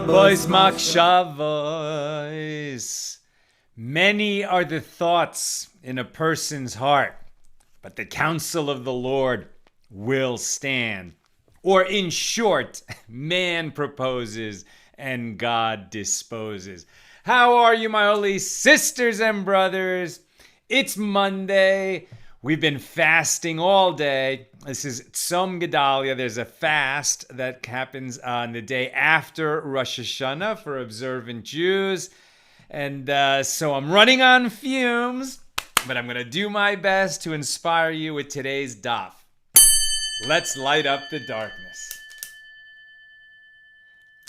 Boys Makshavos. Many are the thoughts in a person's heart, but the counsel of the Lord will stand. Or in short, man proposes and God disposes. How are you, my holy sisters and brothers? It's Monday. We've been fasting all day. This is Tzom Gedalia. There's a fast that happens on the day after Rosh Hashanah for observant Jews. And so I'm running on fumes, but I'm going to do my best to inspire you with today's daf. Let's light up the darkness.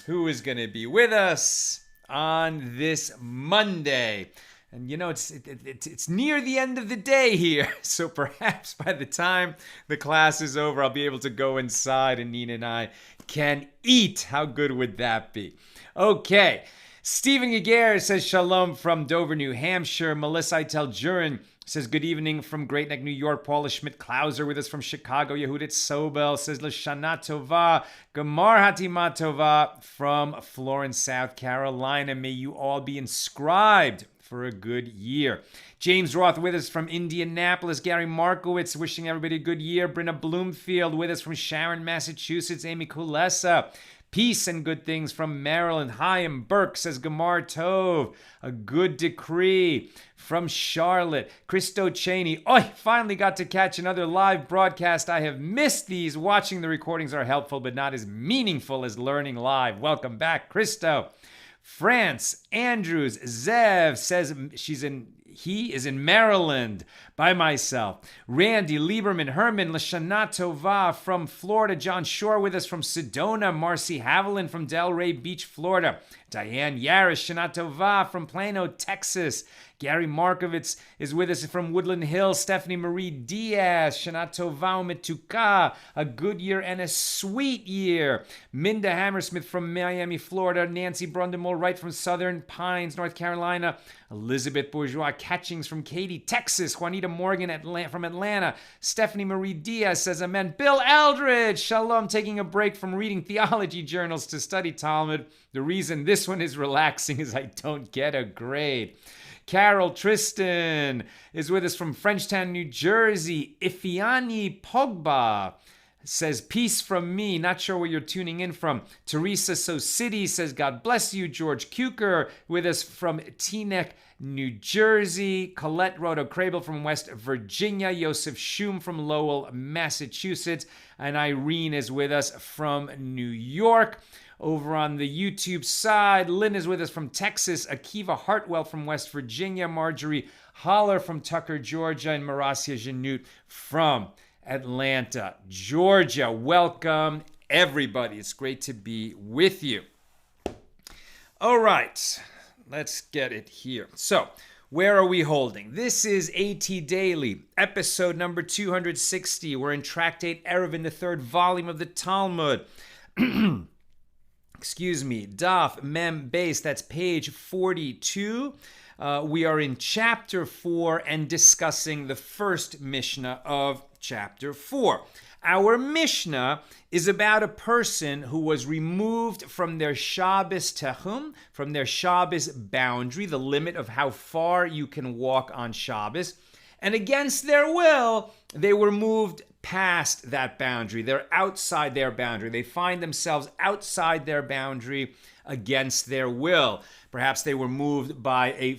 Who is going to be with us on this Monday? And you know, it's near the end of the day here, so perhaps by the time the class is over, I'll be able to go inside and Nina and I can eat. How good would that be? Okay, Stephen Gager says shalom from Dover, New Hampshire. Melissa Eitel-Jurin says good evening from Great Neck, New York. Paula Schmidt-Klauser with us from Chicago. Yehudit Sobel says L'Shana Tova. Gemar Hatima Tova from Florence, South Carolina. May you all be inscribed for a good year. James Roth with us from Indianapolis. Gary Markowitz wishing everybody a good year. Brenna Bloomfield with us from Sharon, Massachusetts. Amy Kulesa. Peace and good things from Maryland. Chaim Burke says Gemar Tov. A good decree from Charlotte. Christo Cheney. Finally got to catch another live broadcast. I have missed these. Watching the recordings are helpful, but not as meaningful as learning live. Welcome back, Christo. France Andrews Zev says he is in Maryland by myself. Randy Lieberman Herman L'Shana Tova from Florida. John Shore with us from Sedona. Marcy Haviland from Delray Beach, Florida. Diane Yaris Shana Tova from Plano, Texas. Gary Markovitz is with us from Woodland Hills. Stephanie Marie Diaz, Shana Tova Metuka, a good year and a sweet year. Minda Hammersmith from Miami, Florida. Nancy Brundemole right from Southern Pines, North Carolina. Elizabeth Bourgeois Catchings from Katy, Texas. Juanita Morgan from Atlanta. Stephanie Marie Diaz says amen. Bill Eldridge, shalom, taking a break from reading theology journals to study Talmud. The reason this one is relaxing is I don't get a grade. Carol Tristan is with us from Frenchtown, New Jersey. Ifiani Pogba says, peace from me. Not sure where you're tuning in from. Teresa So City says, God bless you. George Kuker with us from Teaneck, New Jersey. Colette Roto Crable from West Virginia. Yosef Shum from Lowell, Massachusetts. And Irene is with us from New York. Over on the YouTube side, Lynn is with us from Texas. Akiva Hartwell from West Virginia. Marjorie Holler from Tucker, Georgia. And Marasia Janut from Atlanta, Georgia. Welcome, everybody. It's great to be with you. All right, let's get it here. So, where are we holding? This is AT Daily, episode number 260. We're in Tractate Eruvin, the third volume of the Talmud. Excuse me, Daf Mem Beis, that's page 42. We are in chapter 4 and discussing the first Mishna of chapter 4. Our Mishnah is about a person who was removed from their Shabbos techum, from their Shabbos boundary, the limit of how far you can walk on Shabbos, and against their will, they were moved past that boundary. They're outside their boundary. They find themselves outside their boundary against their will. Perhaps they were moved by a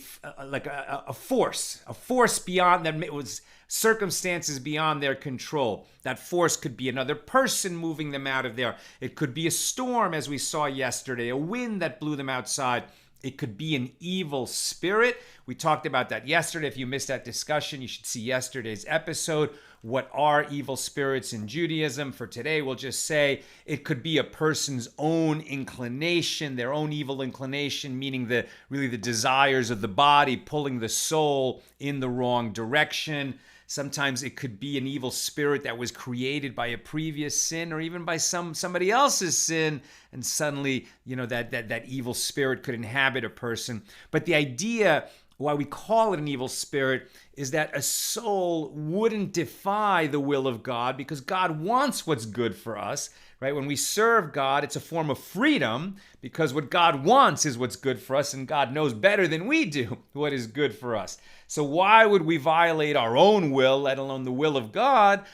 force beyond them. It was circumstances beyond their control. That force could be another person moving them out of there. It could be a storm, as we saw yesterday, a wind that blew them outside. It could be an evil spirit. We talked about that yesterday. If you missed that discussion, you should see yesterday's episode. What are evil spirits in Judaism? For today, we'll just say it could be a person's own inclination, their own evil inclination, meaning the desires of the body, pulling the soul in the wrong direction. Sometimes it could be an evil spirit that was created by a previous sin or even by somebody else's sin, and suddenly, that evil spirit could inhabit a person. But the idea why we call it an evil spirit is that a soul wouldn't defy the will of God because God wants what's good for us, right? When we serve God, it's a form of freedom because what God wants is what's good for us, and God knows better than we do what is good for us. So why would we violate our own will, let alone the will of God?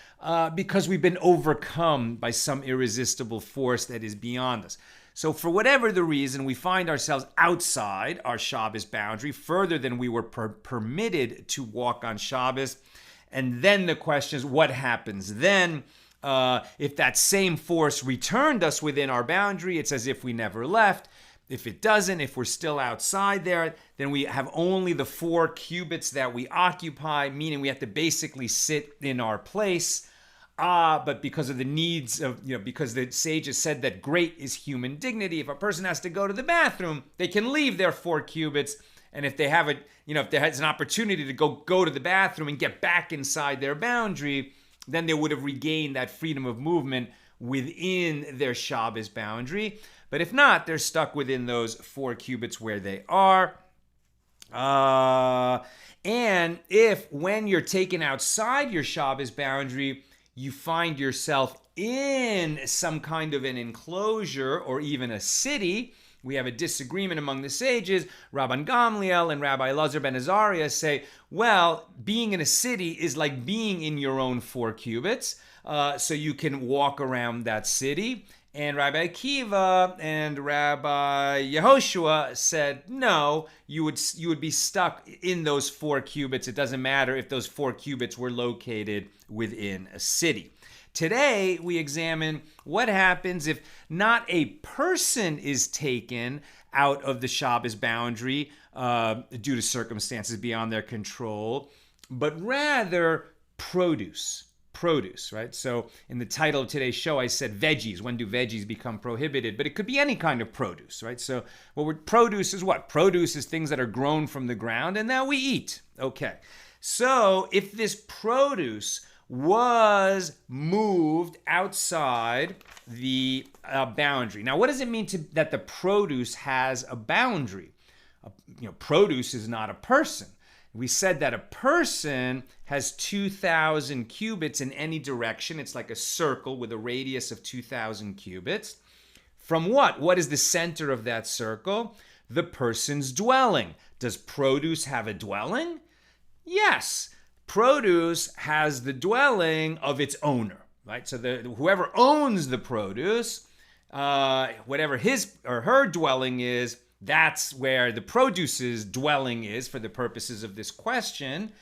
Because we've been overcome by some irresistible force that is beyond us. So for whatever the reason, we find ourselves outside our Shabbos boundary, further than we were permitted to walk on Shabbos. And then the question is, what happens then? If that same force returned us within our boundary, it's as if we never left. If it doesn't, if we're still outside there, then we have only the 4 cubits that we occupy, meaning we have to basically sit in our place. But because of the needs of, because the sages said that great is human dignity, if a person has to go to the bathroom, they can leave their 4 cubits. And if they have if there has an opportunity to go to the bathroom and get back inside their boundary, then they would have regained that freedom of movement within their Shabbos boundary. But if not, they're stuck within those 4 cubits where they are. And if when you're taken outside your Shabbos boundary, you find yourself in some kind of an enclosure or even a city, we have a disagreement among the sages. Rabban Gamliel and Rabbi Elazar ben Azariah say, well, being in a city is like being in your own 4 cubits, so you can walk around that city. And Rabbi Akiva and Rabbi Yehoshua said, no, you would be stuck in those 4 cubits. It doesn't matter if those 4 cubits were located within a city. Today, we examine what happens if not a person is taken out of the Shabbos boundary due to circumstances beyond their control, but rather produce, right? So in the title of today's show, I said veggies. When do veggies become prohibited? But it could be any kind of produce, right? So produce is what? Produce is things that are grown from the ground and that we eat. Okay. So if this produce was moved outside the boundary. Now, what does it mean that the produce has a boundary? Produce is not a person. We said that a person has 2,000 cubits in any direction. It's like a circle with a radius of 2,000 cubits. From what? What is the center of that circle? The person's dwelling. Does produce have a dwelling? Yes. Produce has the dwelling of its owner, right? So whoever owns the produce, whatever his or her dwelling is, that's where the produce's dwelling is for the purposes of this question.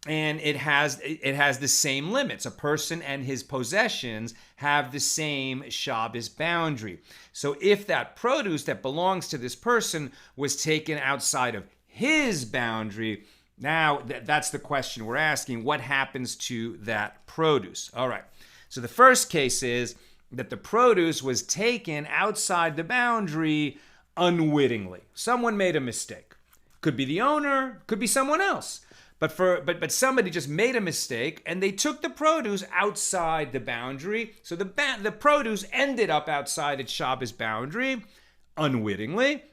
And it has the same limits. A person and his possessions have the same Shabbos boundary. So if that produce that belongs to this person was taken outside of his boundary, now that's the question we're asking. What happens to that produce? All right. So the first case is that the produce was taken outside the boundary unwittingly. Someone made a mistake. Could be the owner, could be someone else. But somebody just made a mistake and they took the produce outside the boundary. So the produce ended up outside its Shabbos boundary unwittingly.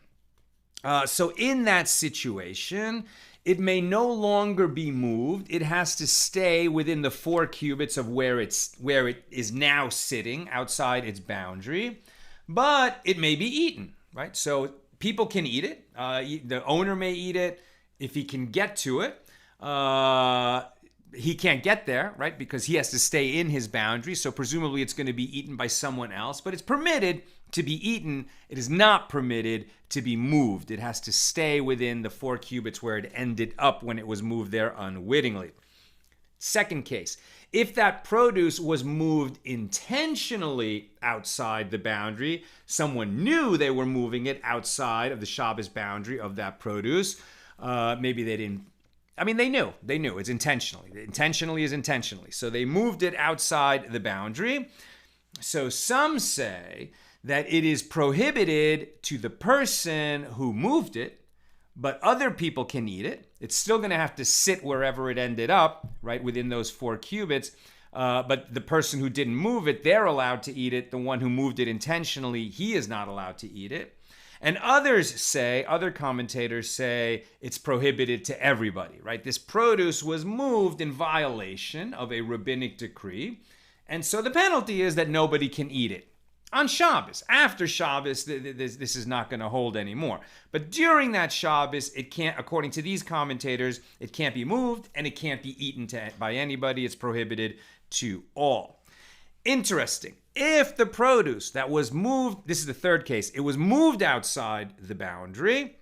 So in that situation, it may no longer be moved. It has to stay within the 4 cubits of where it is now sitting outside its boundary. But it may be eaten, right? So people can eat it. The owner may eat it if he can get to it. He can't get there, right? Because he has to stay in his boundary. So presumably it's going to be eaten by someone else. But it's permitted to be eaten. It is not permitted to be moved. It has to stay within the 4 cubits where it ended up when it was moved there unwittingly. Second case, if that produce was moved intentionally outside the boundary, someone knew they were moving it outside of the Shabbos boundary of that produce. Maybe they didn't. They knew. It's intentionally. Intentionally is intentionally. So they moved it outside the boundary. So some say that it is prohibited to the person who moved it, but other people can eat it. It's still going to have to sit wherever it ended up, right, within those 4 cubits. But the person who didn't move it, they're allowed to eat it. The one who moved it intentionally, he is not allowed to eat it. And other commentators say it's prohibited to everybody, right? This produce was moved in violation of a rabbinic decree. And so the penalty is that nobody can eat it. On Shabbos, after Shabbos, this is not going to hold anymore. But during that Shabbos, it can't, according to these commentators, it can't be moved and it can't be eaten by anybody. It's prohibited to all. Interesting. If the produce that was moved, this is the third case, it was moved outside the boundary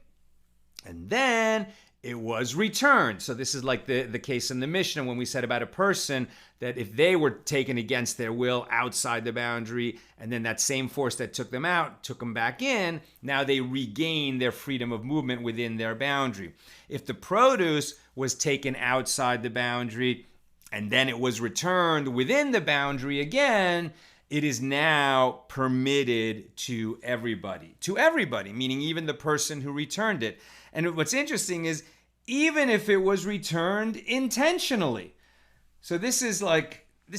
and then it was returned. So this is like the case in the Mishna when we said about a person that if they were taken against their will outside the boundary and then that same force that took them out took them back in, now they regain their freedom of movement within their boundary. If the produce was taken outside the boundary and then it was returned within the boundary again, it is now permitted to everybody. To everybody, meaning even the person who returned it. And what's interesting is even if it was returned intentionally. So this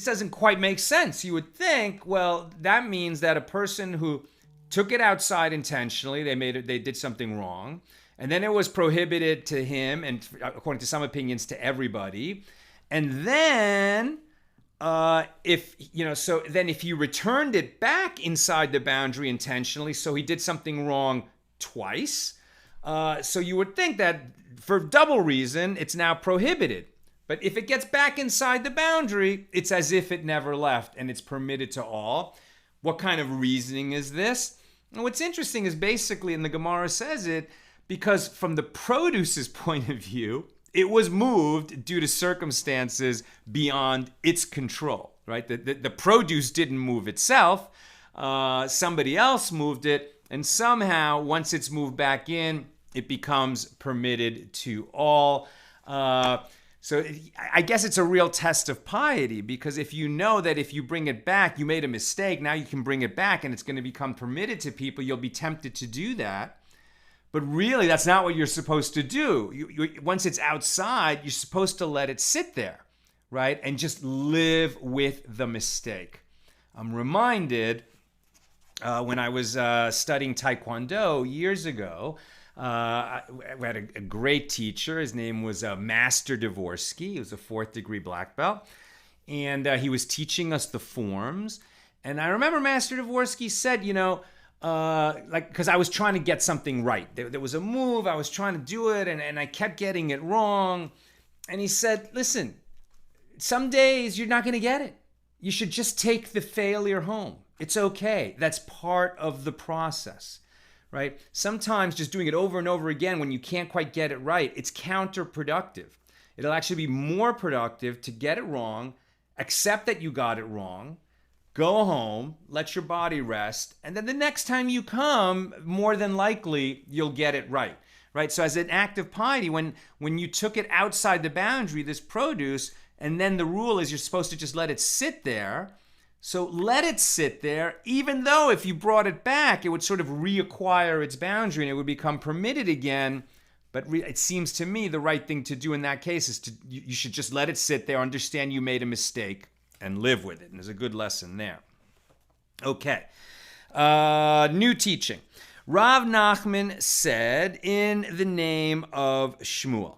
doesn't quite make sense. You would think, well, that means that a person who took it outside intentionally, they did something wrong, and then it was prohibited to him, and according to some opinions, to everybody. And then if he returned it back inside the boundary intentionally, so he did something wrong twice. So you would think that for double reason, it's now prohibited. But if it gets back inside the boundary, it's as if it never left and it's permitted to all. What kind of reasoning is this? And what's interesting is basically, and the Gemara says it, because from the produce's point of view, it was moved due to circumstances beyond its control, right? The produce didn't move itself. Somebody else moved it. And somehow, once it's moved back in, it becomes permitted to all. So I guess it's a real test of piety, because if you know that if you bring it back, you made a mistake, now you can bring it back and it's going to become permitted to people, you'll be tempted to do that. But really, that's not what you're supposed to do. Once it's outside, you're supposed to let it sit there, right? And just live with the mistake. I'm reminded when I was studying Taekwondo years ago, we had a great teacher. His name was Master Dvorsky. He was a 4th degree black belt. And he was teaching us the forms. And I remember Master Dvorsky said, because I was trying to get something right. There was a move, I was trying to do it, and I kept getting it wrong. And he said, listen, some days you're not going to get it. You should just take the failure home. It's okay. That's part of the process, right? Sometimes just doing it over and over again when you can't quite get it right, it's counterproductive. It'll actually be more productive to get it wrong, accept that you got it wrong, go home, let your body rest, and then the next time you come, more than likely, you'll get it right, right? So as an act of piety, when you took it outside the boundary, this produce, and then the rule is you're supposed to just let it sit there, So let it sit there, even though if you brought it back, it would sort of reacquire its boundary and it would become permitted again. But it seems to me the right thing to do in that case is you should just let it sit there, understand you made a mistake, and live with it. And there's a good lesson there. Okay. New teaching. Rav Nachman said in the name of Shmuel,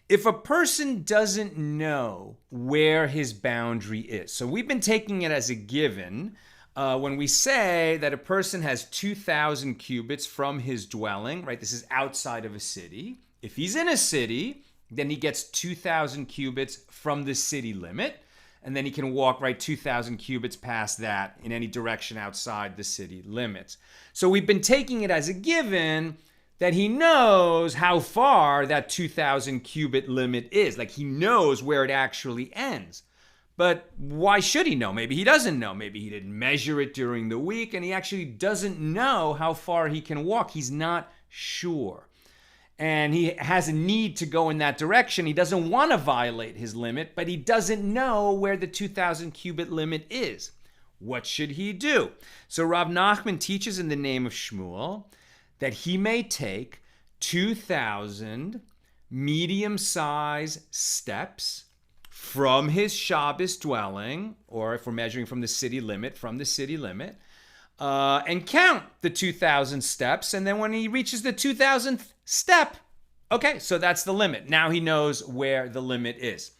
if a person doesn't know where his boundary is, so we've been taking it as a given when we say that a person has 2,000 cubits from his dwelling, right? This is outside of a city. If he's in a city, then he gets 2,000 cubits from the city limit, and then he can walk right 2,000 cubits past that in any direction outside the city limits. So we've been taking it as a given that he knows how far that 2,000 cubit limit is. Like he knows where it actually ends. But why should he know? Maybe he doesn't know. Maybe he didn't measure it during the week and he actually doesn't know how far he can walk. He's not sure. And he has a need to go in that direction. He doesn't want to violate his limit, but he doesn't know where the 2,000 cubit limit is. What should he do? So Rav Nachman teaches in the name of Shmuel that he may take 2,000 medium-sized steps from his Shabbos dwelling, or if we're measuring from the city limit, and count the 2,000 steps. And then when he reaches the 2,000th step, okay, so that's the limit. Now he knows where the limit is.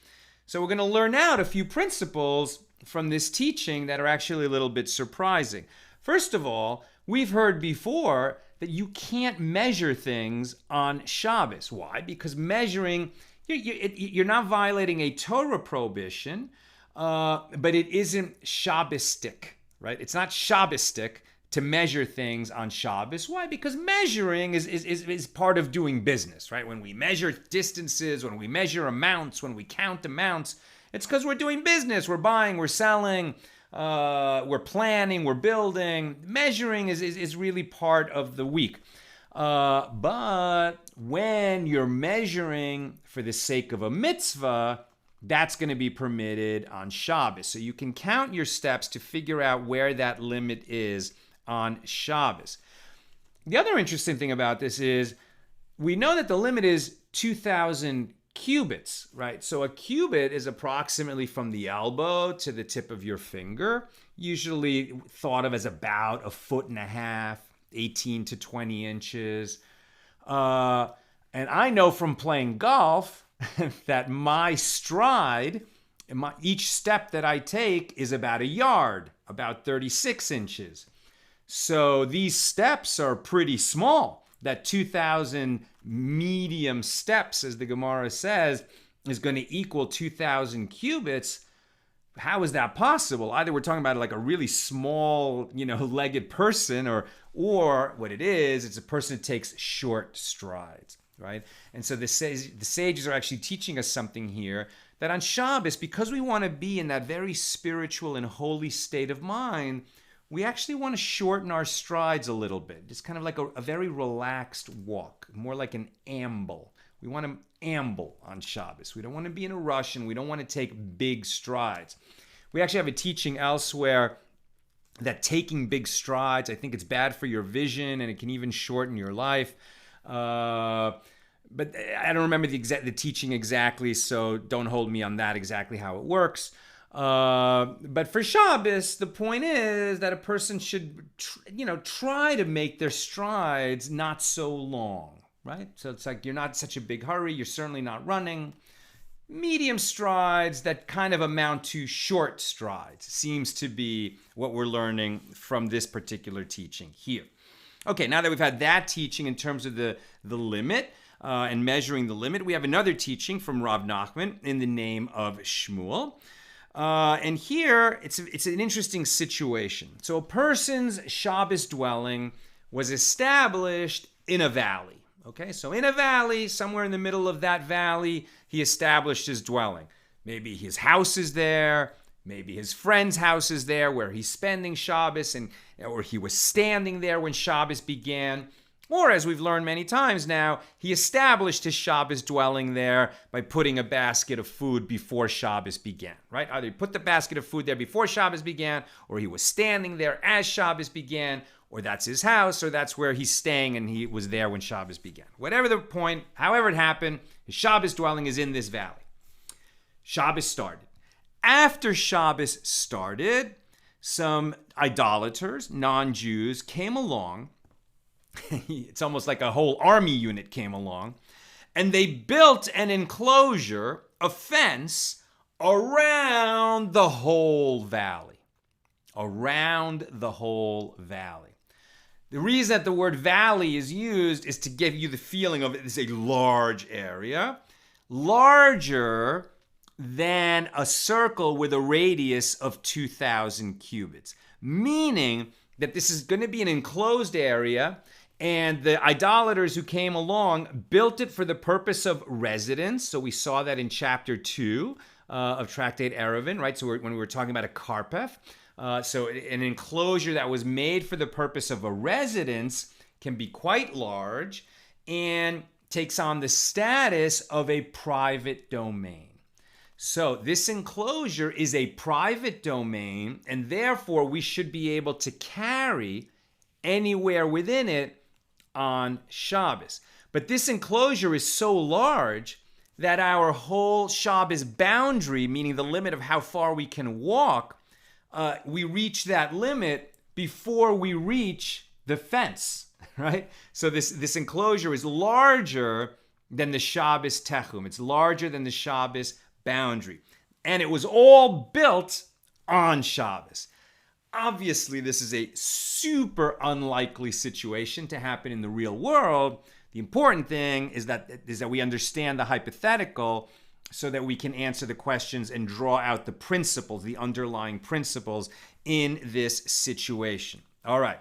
So we're going to learn out a few principles from this teaching that are actually a little bit surprising. First of all, we've heard before that you can't measure things on Shabbos. Why? Because measuring, you're not violating a Torah prohibition, but it isn't Shabbosistic, right? It's not Shabbosistic to measure things on Shabbos. Why? Because measuring is part of doing business, right? When we measure distances, when we measure amounts, when we count amounts, it's because we're doing business. We're buying, we're selling, we're planning, we're building. Measuring is really part of the week. But when you're measuring for the sake of a mitzvah, that's going to be permitted on Shabbos. So you can count your steps to figure out where that limit is on Shabbos. The other interesting thing about this is we know that the limit is 2,000 cubits, right? So a cubit is approximately from the elbow to the tip of your finger, usually thought of as about 1.5 feet, 18 to 20 inches. And I know from playing golf that my stride, each step that I take is about a yard, about 36 inches. So these steps are pretty small. That 2,000 medium steps, as the Gemara says, is going to equal 2,000 cubits. How is that possible? Either we're talking about like a really small, legged person, or what it is, it's a person that takes short strides, right? And so the sages are actually teaching us something here, that on Shabbos, because we want to be in that very spiritual and holy state of mind, we actually want to shorten our strides a little bit. It's kind of like a very relaxed walk, more like an amble. We want to amble on Shabbos. We don't want to be in a rush, and we don't want to take big strides. We actually have a teaching elsewhere that taking big strides, I think it's bad for your vision, and it can even shorten your life. But I don't remember the teaching exactly, so don't hold me on that exactly how it works. But for Shabbos, the point is that a person should, try to make their strides not so long, right? So it's like you're not in such a big hurry. You're certainly not running. Medium strides that kind of amount to short strides seems to be what we're learning from this particular teaching here. Okay, now that we've had that teaching in terms of the limit and measuring the limit, we have another teaching from Rav Nachman in the name of Shmuel. And here, it's an interesting situation. So a person's Shabbos dwelling was established in a valley. Okay, so in a valley, somewhere in the middle of that valley, he established his dwelling. Maybe his house is there. Maybe his friend's house is there where he's spending Shabbos, or he was standing there when Shabbos began. Or, as we've learned many times now, he established his Shabbos dwelling there by putting a basket of food before Shabbos began, right? Either he put the basket of food there before Shabbos began, or he was standing there as Shabbos began, or that's his house, or that's where he's staying and he was there when Shabbos began. Whatever the point, however it happened, his Shabbos dwelling is in this valley. Shabbos started. After Shabbos started, some idolaters, non-Jews, came along. It's almost like a whole army unit came along, and they built an enclosure, a fence, around the whole valley. Around the whole valley. The reason that the word valley is used is to give you the feeling of it is a large area, larger than a circle with a radius of 2,000 cubits, meaning that this is going to be an enclosed area. And the idolaters who came along built it for the purpose of residence. So we saw that in chapter 2 of Tractate Eruvin, right? So when we were talking about a karpef. So an enclosure that was made for the purpose of a residence can be quite large and takes on the status of a private domain. So this enclosure is a private domain, and therefore we should be able to carry anywhere within it on Shabbos. But this enclosure is so large that our whole Shabbos boundary, meaning the limit of how far we can walk, we reach that limit before we reach the fence, right? So this enclosure is larger than the Shabbos techum. It's larger than the Shabbos boundary. And it was all built on Shabbos. Obviously, this is a super unlikely situation to happen in the real world. The important thing is that we understand the hypothetical so that we can answer the questions and draw out the principles, the underlying principles in this situation. All right.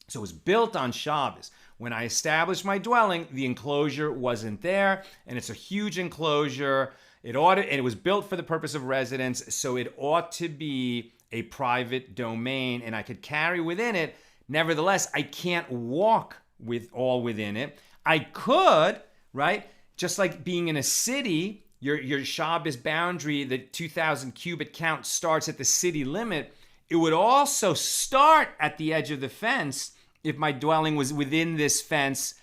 So it was built on Shabbos. When I established my dwelling, the enclosure wasn't there, and it's a huge enclosure. And it was built for the purpose of residence, so it ought to be a private domain, and I could carry within it. Nevertheless, I can't walk within it. I could, right? Just like being in a city, your Shabbos boundary, the 2,000 cubit count starts at the city limit. It would also start at the edge of the fence if my dwelling was within this fence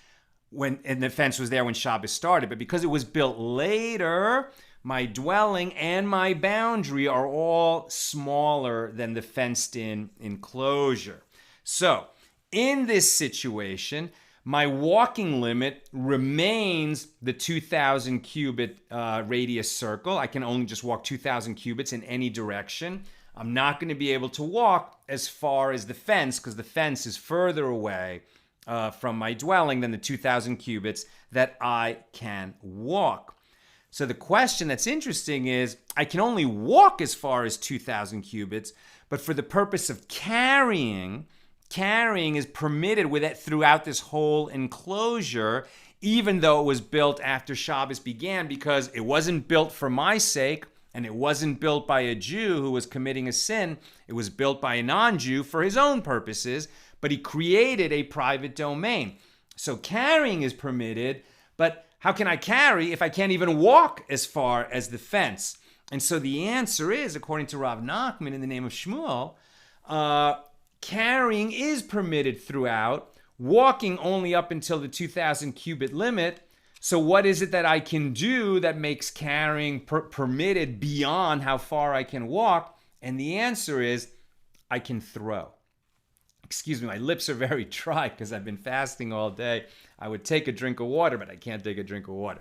and the fence was there when Shabbos started. But because it was built later, my dwelling and my boundary are all smaller than the fenced-in enclosure. So, in this situation, my walking limit remains the 2,000 cubit radius circle. I can only just walk 2,000 cubits in any direction. I'm not going to be able to walk as far as the fence because the fence is further away from my dwelling than the 2,000 cubits that I can walk. So the question that's interesting is, I can only walk as far as 2,000 cubits, but for the purpose of carrying is permitted with it throughout this whole enclosure, even though it was built after Shabbos began, because it wasn't built for my sake, and it wasn't built by a Jew who was committing a sin. It was built by a non-Jew for his own purposes, but he created a private domain. So carrying is permitted, but how can I carry if I can't even walk as far as the fence? And so the answer is, according to Rav Nachman in the name of Shmuel, carrying is permitted throughout, walking only up until the 2,000 cubit limit. So what is it that I can do that makes carrying permitted beyond how far I can walk? And the answer is, I can throw. Excuse me, my lips are very dry because I've been fasting all day. I would take a drink of water, but I can't take a drink of water.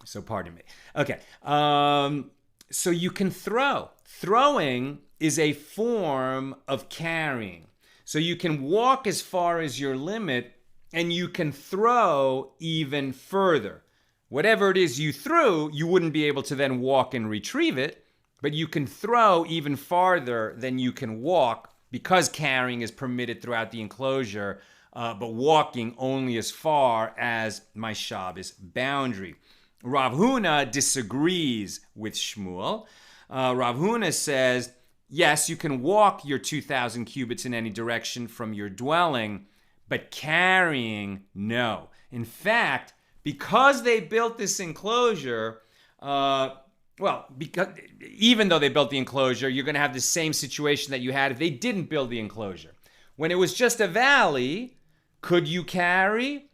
So pardon me. Okay, so you can throw. Throwing is a form of carrying. So you can walk as far as your limit, and you can throw even further. Whatever it is you threw, you wouldn't be able to then walk and retrieve it, but you can throw even farther than you can walk because carrying is permitted throughout the enclosure, but walking only as far as my Shabbos boundary. Rav Huna disagrees with Shmuel. Rav Huna says, yes, you can walk your 2,000 cubits in any direction from your dwelling, but carrying, no. In fact, because they built this enclosure, because even though they built the enclosure, you're going to have the same situation that you had if they didn't build the enclosure. When it was just a valley, could you carry?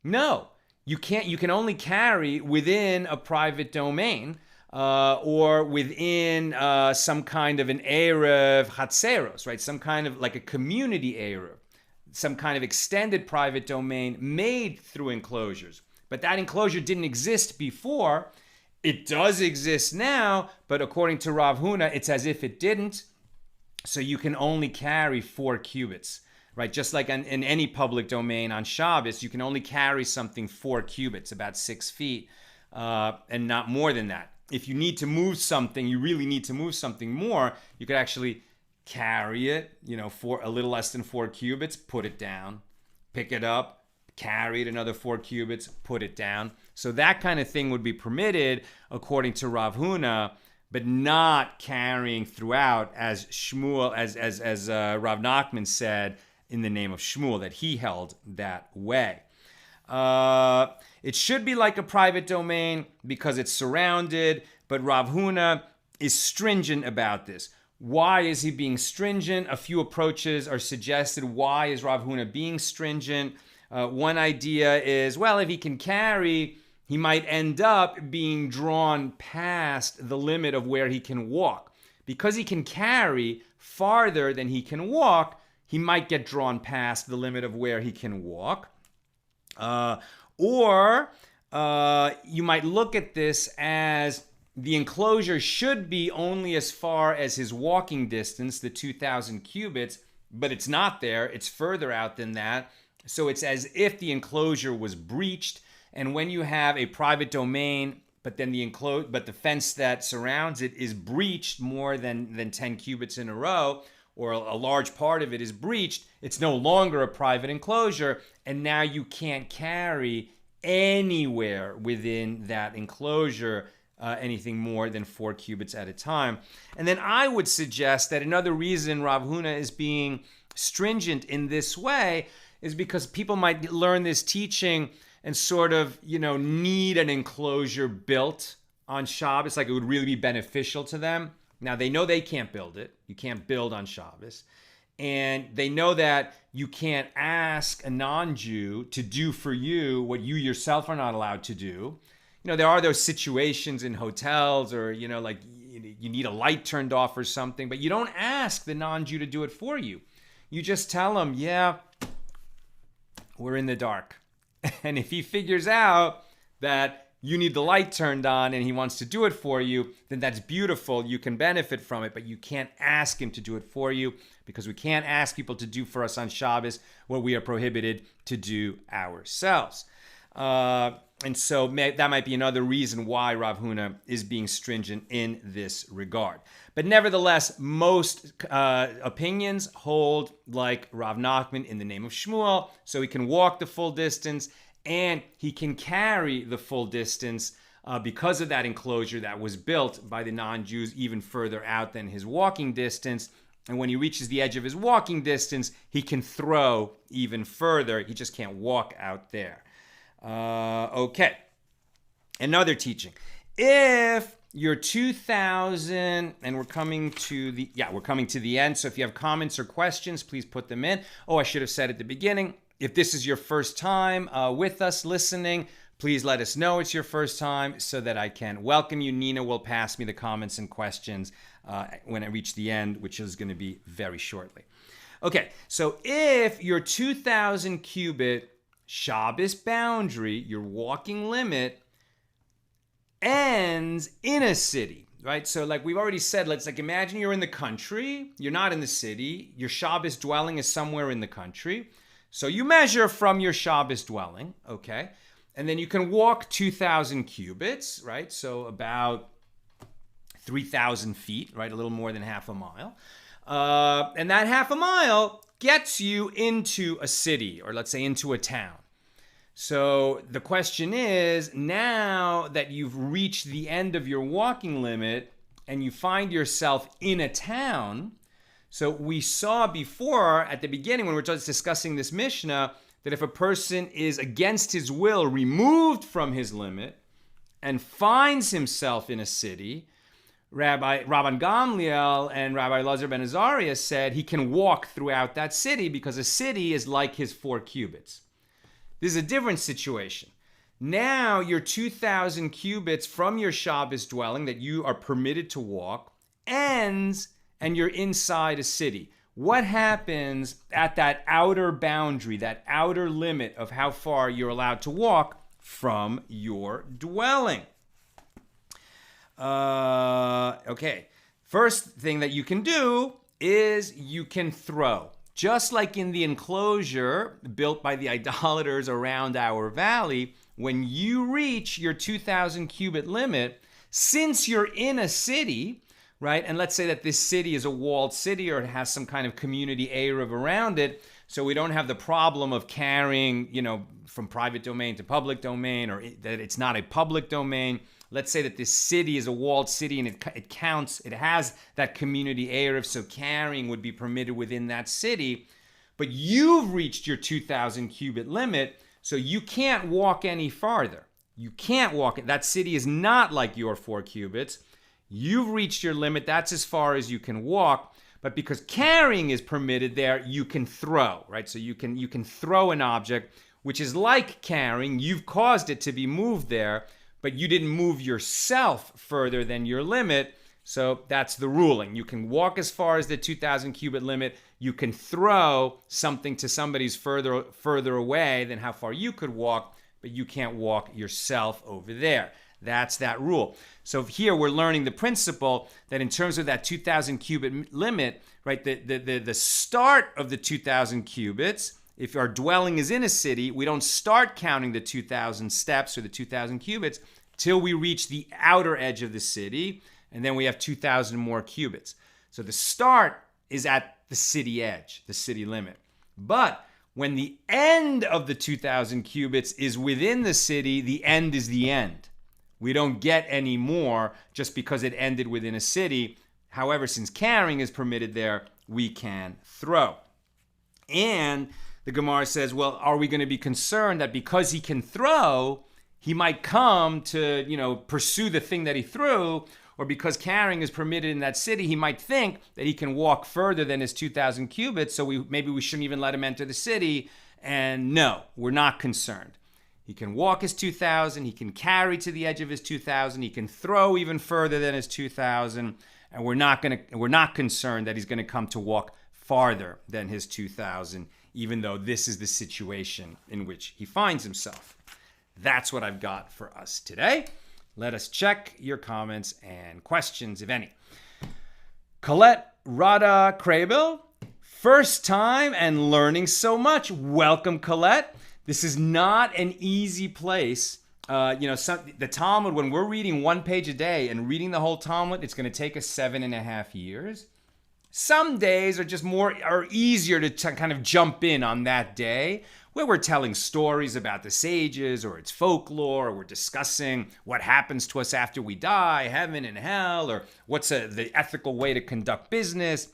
No, you can't. You can only carry within a private domain or within some kind of an Erev Hatzeros, right? Some kind of like a community Erev, some kind of extended private domain made through enclosures. But that enclosure didn't exist before. It does exist now, but according to Rav Huna, it's as if it didn't. So you can only carry 4 cubits, right? Just like in any public domain on Shabbos, you can only carry something 4 cubits, about 6 feet, and not more than that. If you need to move something, you really need to move something more, you could actually carry it, for a little less than 4 cubits, put it down, pick it up, carry it another 4 cubits, put it down. So that kind of thing would be permitted according to Rav Huna, but not carrying throughout, as Shmuel, as Rav Nachman said in the name of Shmuel, that he held that way. It should be like a private domain because it's surrounded, but Rav Huna is stringent about this. Why is he being stringent? A few approaches are suggested. Why is Rav Huna being stringent? One idea is, well, if he can carry, he might end up being drawn past the limit of where he can walk. Because he can carry farther than he can walk, he might get drawn past the limit of where he can walk. Or you might look at this as the enclosure should be only as far as his walking distance, the 2,000 cubits, but it's not there. It's further out than that. So it's as if the enclosure was breached. And when you have a private domain, but then the fence that surrounds it is breached more than 10 cubits in a row, or a large part of it is breached, it's no longer a private enclosure, and now you can't carry anywhere within that enclosure anything more than 4 cubits at a time. And then I would suggest that another reason Rav Huna is being stringent in this way is because people might learn this teaching and sort of, need an enclosure built on Shabbos, like it would really be beneficial to them. Now, they know they can't build it. You can't build on Shabbos. And they know that you can't ask a non-Jew to do for you what you yourself are not allowed to do. There are those situations in hotels or, like you need a light turned off or something, but you don't ask the non-Jew to do it for you. You just tell them, yeah, we're in the dark. And if he figures out that you need the light turned on and he wants to do it for you, then that's beautiful. You can benefit from it, but you can't ask him to do it for you because we can't ask people to do for us on Shabbos what we are prohibited to do ourselves. And so that might be another reason why Rav Huna is being stringent in this regard. But nevertheless, most opinions hold like Rav Nachman in the name of Shmuel, so he can walk the full distance and he can carry the full distance because of that enclosure that was built by the non-Jews even further out than his walking distance. And when he reaches the edge of his walking distance, he can throw even further. He just can't walk out there. Okay. Another teaching. If you're 2,000, and we're coming to the end. So if you have comments or questions, please put them in. Oh, I should have said at the beginning, if this is your first time with us listening, please let us know it's your first time so that I can welcome you. Nina will pass me the comments and questions when I reach the end, which is going to be very shortly. Okay, so if your 2,000 cubit Shabbos boundary, your walking limit, ends in a city, right? So like we've already said, let's imagine you're in the country, you're not in the city, your Shabbos dwelling is somewhere in the country. So you measure from your Shabbos dwelling, okay? And then you can walk 2,000 cubits, right? So about 3,000 feet, right? A little more than half a mile. And that half a mile gets you into a city, or let's say into a town. So the question is, now that you've reached the end of your walking limit and you find yourself in a town, so we saw before at the beginning when we were just discussing this Mishnah that if a person is against his will removed from his limit and finds himself in a city, Rabban Gamliel and Rabbi Elazar ben Azariah said he can walk throughout that city because a city is like his 4 cubits. This is a different situation. Now you're 2,000 cubits from your Shabbos dwelling that you are permitted to walk ends and you're inside a city. What happens at that outer boundary, that outer limit of how far you're allowed to walk from your dwelling? Okay. First thing that you can do is you can throw. Just like in the enclosure built by the idolaters around our valley, when you reach your 2,000 cubit limit, since you're in a city, right? And let's say that this city is a walled city or it has some kind of community Eruv around it, so we don't have the problem of carrying, from private domain to public domain, or that it's not a public domain. Let's say that this city is a walled city and it has that community Eruv, so carrying would be permitted within that city. But you've reached your 2,000 cubit limit, so you can't walk any farther. You can't walk. That city is not like your 4 cubits. You've reached your limit. That's as far as you can walk. But because carrying is permitted there, you can throw, right? So you can throw an object, which is like carrying. You've caused it to be moved there, but you didn't move yourself further than your limit. So that's the ruling. You can walk as far as the 2,000 cubit limit. You can throw something to somebody's further away than how far you could walk, but you can't walk yourself over there. That's that rule. So here we're learning the principle that in terms of that 2,000 cubit limit, right, the start of the 2,000 cubits, if our dwelling is in a city, we don't start counting the 2,000 steps or the 2,000 cubits till we reach the outer edge of the city, and then we have 2,000 more cubits. So the start is at the city edge, the city limit. But when the end of the 2,000 cubits is within the city, the end is the end. We don't get any more just because it ended within a city. However, since carrying is permitted there, we can throw. And the Gemara says, well, are we going to be concerned that because he can throw, he might come to, pursue the thing that he threw, or because carrying is permitted in that city, he might think that he can walk further than his 2,000 cubits, so maybe we shouldn't even let him enter the city. And no, we're not concerned. He can walk his 2,000, he can carry to the edge of his 2,000, he can throw even further than his 2,000, and we're not concerned that he's going to come to walk farther than his 2,000, even though this is the situation in which he finds himself. That's what I've got for us today. Let us check your comments and questions, if any. Colette Rada Krabel, first time and learning so much. Welcome, Colette. This is not an easy place. The Talmud, when we're reading one page a day and reading the whole Talmud, it's going to take us 7.5 years. Some days are easier to kind of jump in on that day, where we're telling stories about the sages or its folklore, or we're discussing what happens to us after we die, heaven and hell, or what's the ethical way to conduct business.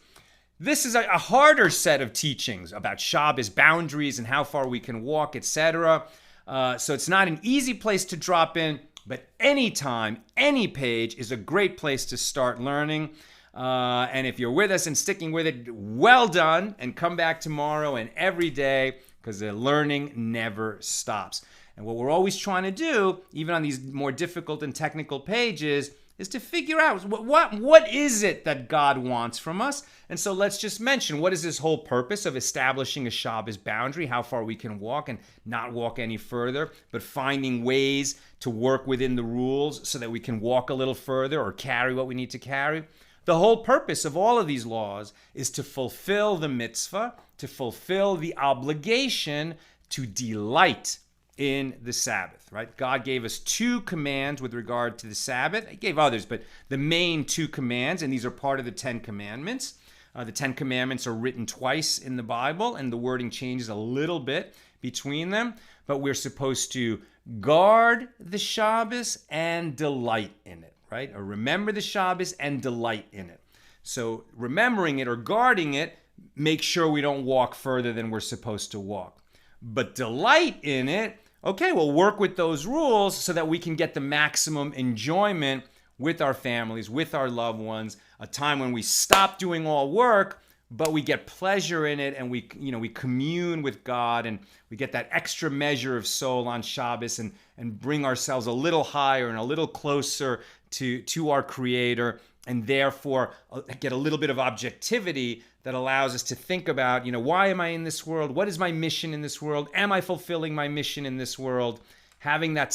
This is a harder set of teachings about Shabbos boundaries and how far we can walk, etc. So it's not an easy place to drop in, but anytime, any page is a great place to start learning. And if you're with us and sticking with it, well done, and come back tomorrow and every day, because the learning never stops. And what we're always trying to do, even on these more difficult and technical pages, is to figure out what is it that God wants from us. And so let's just mention, what is this whole purpose of establishing a Shabbos boundary, how far we can walk and not walk any further, but finding ways to work within the rules so that we can walk a little further or carry what we need to carry. The whole purpose of all of these laws is to fulfill the mitzvah, to fulfill the obligation to delight in the Sabbath, right? God gave us 2 commands with regard to the Sabbath. He gave others, but the main 2 commands, and these are part of the 10 commandments. The 10 commandments are written twice in the Bible, and the wording changes a little bit between them, but we're supposed to guard the Shabbos and delight in it, right? Or remember the Shabbos and delight in it. So remembering it or guarding it, make sure we don't walk further than we're supposed to walk. but delight in it, okay, we'll work with those rules so that we can get the maximum enjoyment with our families, with our loved ones, a time when we stop doing all work, but we get pleasure in it, and we commune with God, and we get that extra measure of soul on Shabbos, and bring ourselves a little higher and a little closer to our Creator, and therefore get a little bit of objectivity that allows us to think about, why am I in this world? What is my mission in this world? Am I fulfilling my mission in this world? Having that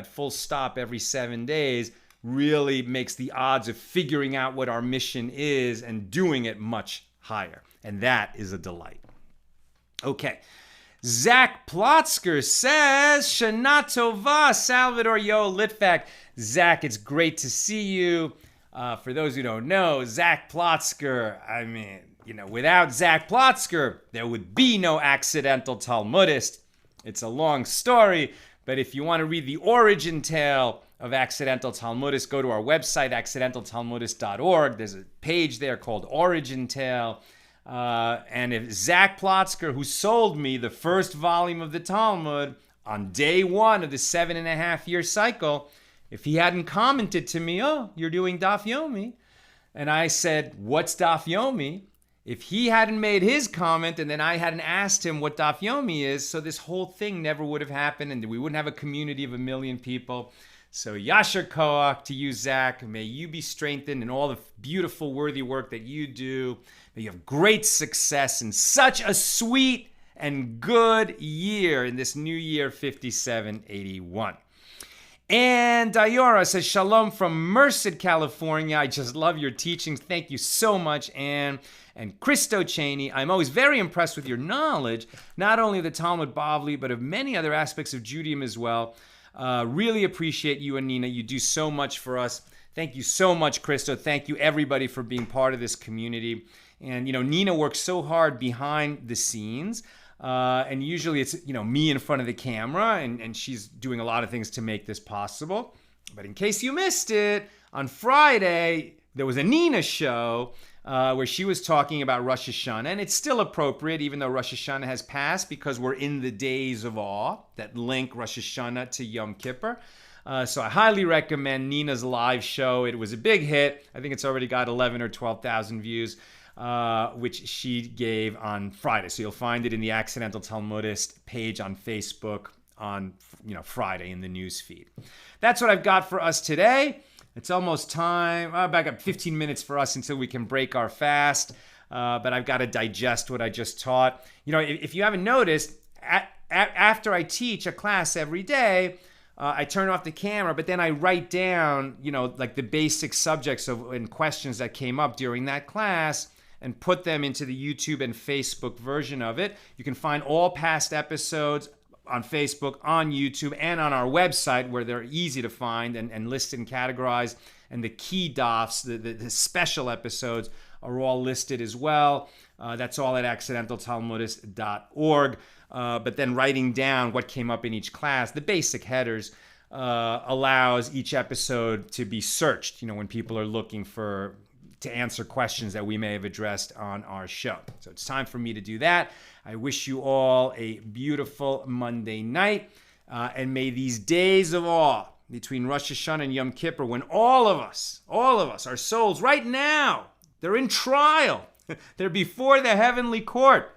full stop every 7 days really makes the odds of figuring out what our mission is and doing it much higher. And that is a delight. Okay. Zach Plotzker says, Shana Tova, Salvador Yo Litvak. Zach, it's great to see you. For those who don't know, Zach Plotzker, without Zach Plotzker, there would be no accidental Talmudist. It's a long story, but if you want to read the origin tale of Accidental Talmudist, go to our website, accidentaltalmudist.org. There's a page there called Origin Tale. And if Zach Plotzker, who sold me the first volume of the Talmud on day 1 of the 7.5-year cycle, if he hadn't commented to me, oh, you're doing Daf Yomi, and I said, what's Daf Yomi? If he hadn't made his comment and then I hadn't asked him what Daf Yomi is, so this whole thing never would have happened, and we wouldn't have a community of 1 million people. So Yasher Koach to you, Zach. May you be strengthened in all the beautiful, worthy work that you do. May you have great success in such a sweet and good year in this new year, 5781. And Dayora says, Shalom from Merced, California. I just love your teachings. Thank you so much, Ann. And Christo Cheney, I'm always very impressed with your knowledge, not only of the Talmud Bavli, but of many other aspects of Judaism as well. Really appreciate you and Nina. You do so much for us. Thank you so much, Christo. Thank you, everybody, for being part of this community. And, Nina works so hard behind the scenes. And usually it's, me in front of the camera, and she's doing a lot of things to make this possible. But in case you missed it, on Friday, there was a Nina show where she was talking about Rosh Hashanah, and it's still appropriate, even though Rosh Hashanah has passed, because we're in the days of awe that link Rosh Hashanah to Yom Kippur. So I highly recommend Nina's live show. It was a big hit. I think it's already got 11 or 12,000 views, which she gave on Friday. So you'll find it in the Accidental Talmudist page on Facebook on Friday in the news feed. That's what I've got for us today. It's almost time. Back up 15 minutes for us until we can break our fast. But I've got to digest what I just taught. If you haven't noticed, after I teach a class every day, I turn off the camera, but then I write down, like the basic subjects and questions that came up during that class and put them into the YouTube and Facebook version of it. You can find all past episodes on Facebook, on YouTube, and on our website, where they're easy to find and listed and categorized. And the key dafs, the special episodes, are all listed as well. That's all at accidentaltalmudist.org. But then writing down what came up in each class, the basic headers, allows each episode to be searched, when people are looking to answer questions that we may have addressed on our show. So it's time for me to do that. I wish you all a beautiful Monday night, and may these days of awe between Rosh Hashanah and Yom Kippur, when all of us, our souls right now, they're in trial. They're before the heavenly court.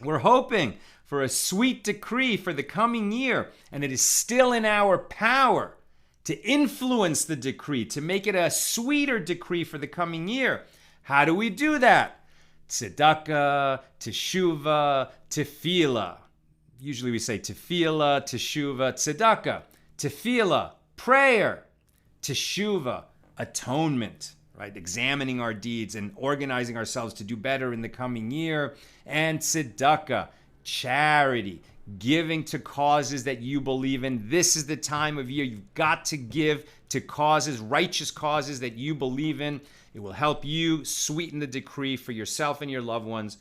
We're hoping for a sweet decree for the coming year, and it is still in our power to influence the decree, to make it a sweeter decree for the coming year. How do we do that? Tzedakah, teshuvah, tefillah. Usually we say tefillah, teshuvah, tzedakah. Tefillah, prayer. Teshuvah, atonement, right? Examining our deeds and organizing ourselves to do better in the coming year. And tzedakah, charity, giving to causes that you believe in. This is the time of year you've got to give to causes, righteous causes that you believe in. It will help you sweeten the decree for yourself and your loved ones